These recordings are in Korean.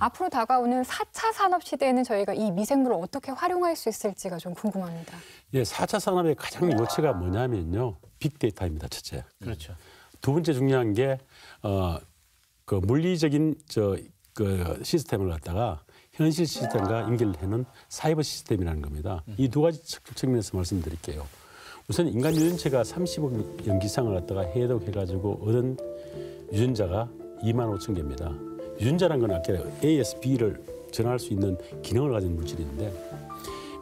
앞으로 다가오는 4차 산업 시대에는 저희가 이 미생물을 어떻게 활용할 수 있을지가 좀 궁금합니다. 예, 4차 산업의 가장 요체가 뭐냐면요. 빅데이터입니다. 첫째. 그렇죠. 두 번째 중요한 게 그 물리적인 그 시스템을 갖다가 현실 시스템과 연결을 하는 사이버 시스템이라는 겁니다. 이 두 가지 측면에서 말씀드릴게요. 우선 인간 유전체가 30억 연기상을 갖다가 해독해가지고 얻은 유전자가 25,000개입니다. 유전자라는 건 아까 A에서 B를 전환할 수 있는 기능을 가진 물질인데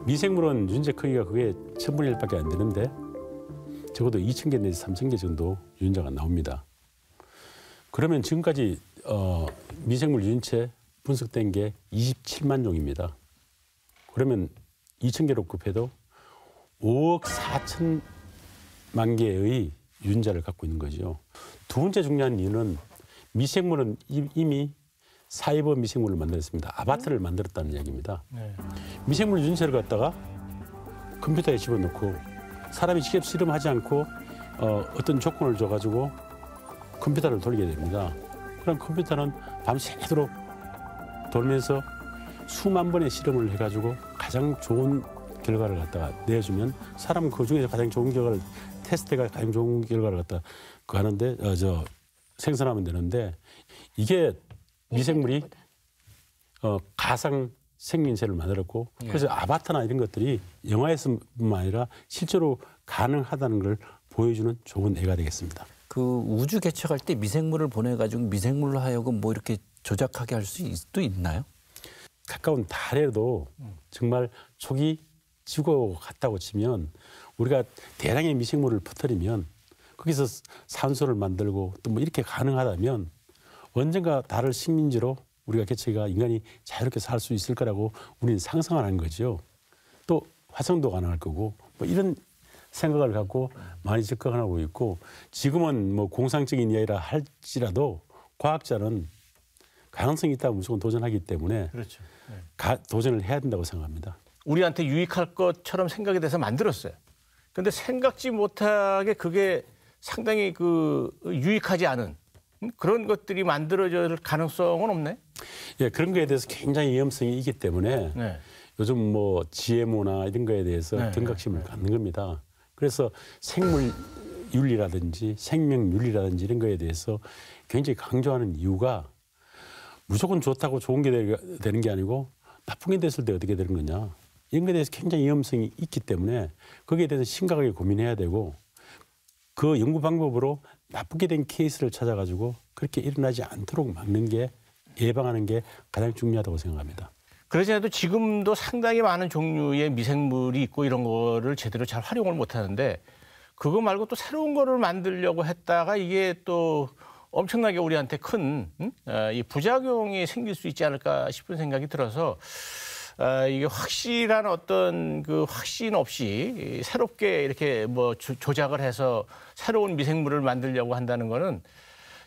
미생물은 유전자 크기가 그게 1000분의 1밖에 안 되는데 적어도 2,000개 내지 3,000개 정도 유전자가 나옵니다. 그러면 지금까지 미생물 유전체 분석된 게 27만 종입니다. 그러면 2,000개로 곱해도 5억 4천만 개의 유전자를 갖고 있는 거죠. 두 번째 중요한 이유는 미생물은 이미 사이버 미생물을 만들었습니다. 아바타를 만들었다는 이야기입니다. 네. 미생물 유전체를 갖다가 컴퓨터에 집어넣고 사람이 직접 실험하지 않고 어떤 조건을 줘가지고 컴퓨터를 돌리게 됩니다. 그럼 컴퓨터는 밤새도록 돌면서 수만 번의 실험을 해가지고 가장 좋은 결과를 갖다가 내주면 사람은 그 중에서 가장 좋은 결과를 테스트가 가장 좋은 결과를 갖다 그 하는데 생산하면 되는데 이게 미생물이 가상 생명체를 만들었고 그래서 아바타나 이런 것들이 영화에서뿐만 아니라 실제로 가능하다는 걸 보여주는 좋은 예가 되겠습니다. 그 우주 개척할 때 미생물을 보내가지고 미생물로 하여금 뭐 이렇게 조작하게 할 수도 있나요? 가까운 달에도 정말 초기 지구하고 같다고 치면 우리가 대량의 미생물을 퍼뜨리면 거기서 산소를 만들고 또 뭐 이렇게 가능하다면 언젠가 달을 식민지로 우리가 개척해가 인간이 자유롭게 살 수 있을 거라고 우리는 상상하는 거죠. 또 화성도 가능할 거고 뭐 이런 생각을 갖고 많이 접근하고 있고 지금은 뭐 공상적인 이야기라 할지라도 과학자는 가능성이 있다면 무조건 도전하기 때문에 그렇죠. 네. 도전을 해야 된다고 생각합니다. 우리한테 유익할 것처럼 생각이 돼서 만들었어요. 그런데 생각지 못하게 그게 상당히 유익하지 않은 그런 것들이 만들어질 가능성은 없네? 예, 그런 거에 대해서 굉장히 위험성이 있기 때문에 네. 요즘 뭐 GMO나 이런 거에 대해서 경각심을 갖는 겁니다. 그래서 생물 윤리라든지 생명 윤리라든지 이런 거에 대해서 굉장히 강조하는 이유가 무조건 좋다고 좋은 게 되는 게 아니고 나쁜 게 됐을 때 어떻게 되는 거냐. 이런 거에 대해서 굉장히 위험성이 있기 때문에 거기에 대해서 심각하게 고민해야 되고 그 연구 방법으로 나쁘게 된 케이스를 찾아가지고 그렇게 일어나지 않도록 막는 게 예방하는 게 가장 중요하다고 생각합니다. 그러지 않아도 지금도 상당히 많은 종류의 미생물이 있고 이런 거를 제대로 잘 활용을 못 하는데 그거 말고 또 새로운 거를 만들려고 했다가 이게 또 엄청나게 우리한테 큰 이 부작용이 생길 수 있지 않을까 싶은 생각이 들어서 이게 확실한 어떤 그 확신 없이 새롭게 이렇게 뭐 조작을 해서 새로운 미생물을 만들려고 한다는 거는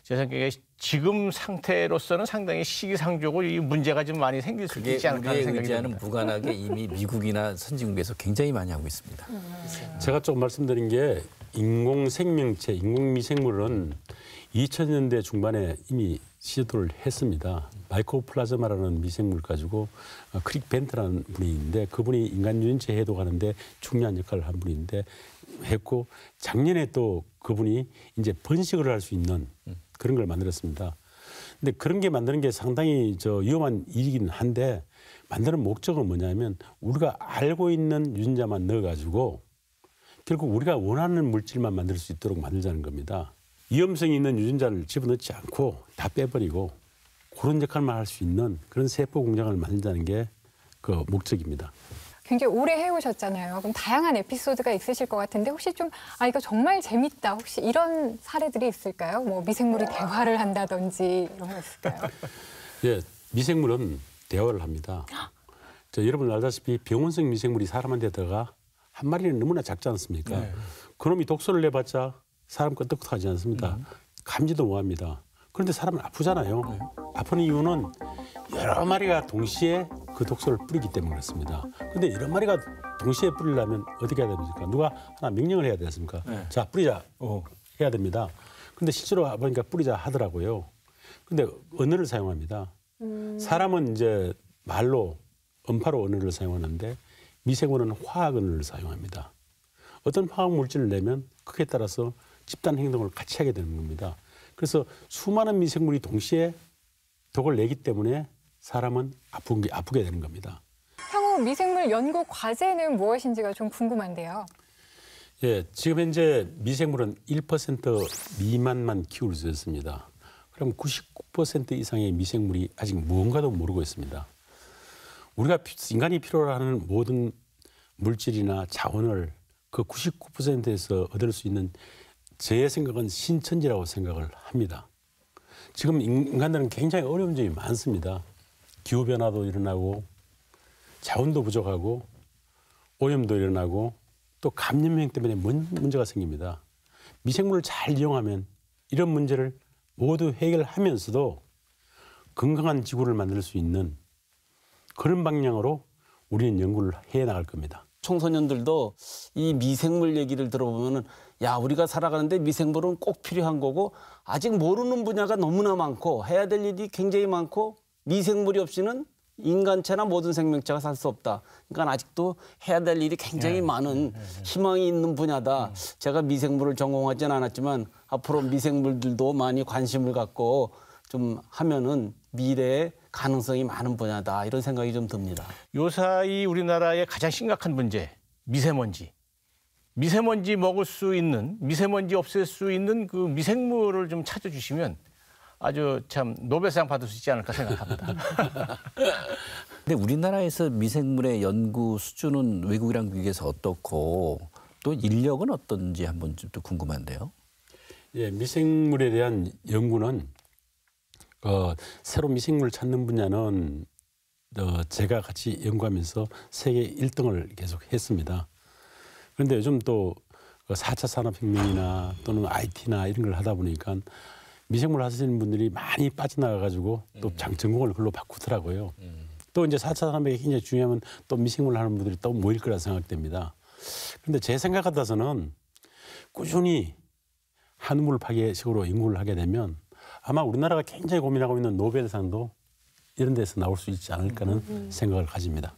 제 생각에 지금 상태로서는 상당히 시기상조고 이 문제가 좀 많이 생길 수 있지 않을까 하는 생각이 듭니다. 의지와는 무관하게 이미 미국이나 선진국에서 굉장히 많이 하고 있습니다. 제가 좀 말씀드린 게 인공생명체, 인공미생물은 2000년대 중반에 이미 시도를 했습니다. 마이코플라즈마라는 미생물 가지고 크릭 벤트라는 분이 있는데 그분이 인간 유전체 해독하는데 중요한 역할을 한 분인데 했고 작년에 또 그분이 이제 번식을 할 수 있는 그런 걸 만들었습니다. 근데 그런 게 만드는 게 상당히 위험한 일이긴 한데 만드는 목적은 뭐냐면 우리가 알고 있는 유전자만 넣어가지고 결국 우리가 원하는 물질만 만들 수 있도록 만들자는 겁니다. 위험성이 있는 유전자를 집어넣지 않고 다 빼버리고 그런 역할만 할 수 있는 그런 세포 공장을 만들자는 게 그 목적입니다. 굉장히 오래 해오셨잖아요. 그럼 다양한 에피소드가 있으실 것 같은데 혹시 좀 이거 정말 재밌다. 혹시 이런 사례들이 있을까요? 뭐 미생물이 대화를 한다든지 이런 거 있을까요? 예, 미생물은 대화를 합니다. 여러분 알다시피 병원성 미생물이 사람한테 들어가 한 마리는 너무나 작지 않습니까? 네. 그놈이 독소를 내봤자 사람 끄떡하지 않습니다. 감지도 못합니다. 그런데 사람은 아프잖아요. 아픈 이유는 여러 마리가 동시에 그 독소를 뿌리기 때문에 그렇습니다. 그런데 여러 마리가 동시에 뿌리려면 어떻게 해야 됩니까? 누가 하나 명령을 해야 되지 않습니까? 네. 자, 뿌리자 해야 됩니다. 그런데 실제로 보니까 뿌리자 하더라고요. 그런데 언어를 사용합니다. 사람은 이제 말로 음파로 언어를 사용하는데 미생물은 화학 언어를 사용합니다. 어떤 화학 물질을 내면 그에 따라서 집단 행동을 같이 하게 되는 겁니다. 그래서 수많은 미생물이 동시에 독을 내기 때문에 사람은 아프게 되는 겁니다. 향후 미생물 연구 과제는 무엇인지가 좀 궁금한데요. 예, 지금 현재 미생물은 1% 미만만 키울 수 있습니다. 그럼 99% 이상의 미생물이 아직 무언가도 모르고 있습니다. 우리가 인간이 필요로 하는 모든 물질이나 자원을 그 99%에서 얻을 수 있는 제 생각은 신천지라고 생각을 합니다. 지금 인간들은 굉장히 어려운 점이 많습니다. 기후변화도 일어나고 자원도 부족하고 오염도 일어나고 또 감염병 때문에 문제가 생깁니다. 미생물을 잘 이용하면 이런 문제를 모두 해결하면서도 건강한 지구를 만들 수 있는 그런 방향으로 우리는 연구를 해 나갈 겁니다. 청소년들도 이 미생물 얘기를 들어보면은 야, 우리가 살아가는데 미생물은 꼭 필요한 거고 아직 모르는 분야가 너무나 많고 해야 될 일이 굉장히 많고 미생물이 없이는 인간체나 모든 생명체가 살 수 없다. 그러니까 아직도 해야 될 일이 굉장히 많은 희망이 있는 분야다. 제가 미생물을 전공하지는 않았지만 앞으로 미생물들도 많이 관심을 갖고 좀 하면은 미래에 가능성이 많은 분야다. 이런 생각이 좀 듭니다. 요사이 우리나라의 가장 심각한 문제, 미세먼지. 미세먼지 먹을 수 있는, 미세먼지 없앨 수 있는 그 미생물을 좀 찾아주시면 아주 참 노벨상 받을 수 있지 않을까 생각합니다. 근데 우리나라에서 미생물의 연구 수준은 외국이랑 비교해서 어떻고 또 인력은 어떤지 한번 좀 또 궁금한데요. 예, 미생물에 대한 연구는 새로 미생물을 찾는 분야는 제가 같이 연구하면서 세계 1등을 계속 했습니다. 그런데 요즘 또 4차 산업혁명이나 또는 IT나 이런 걸 하다 보니까 미생물 하시는 분들이 많이 빠져나가가지고 또 전공을 그걸로 바꾸더라고요. 또 이제 4차 산업이 굉장히 중요하면 또 미생물 하는 분들이 또 모일 거라 생각됩니다. 그런데 제 생각 같아서는 꾸준히 한물 파괴식으로 연구를 하게 되면 아마 우리나라가 굉장히 고민하고 있는 노벨상도 이런 데서 나올 수 있지 않을까는 생각을 가집니다.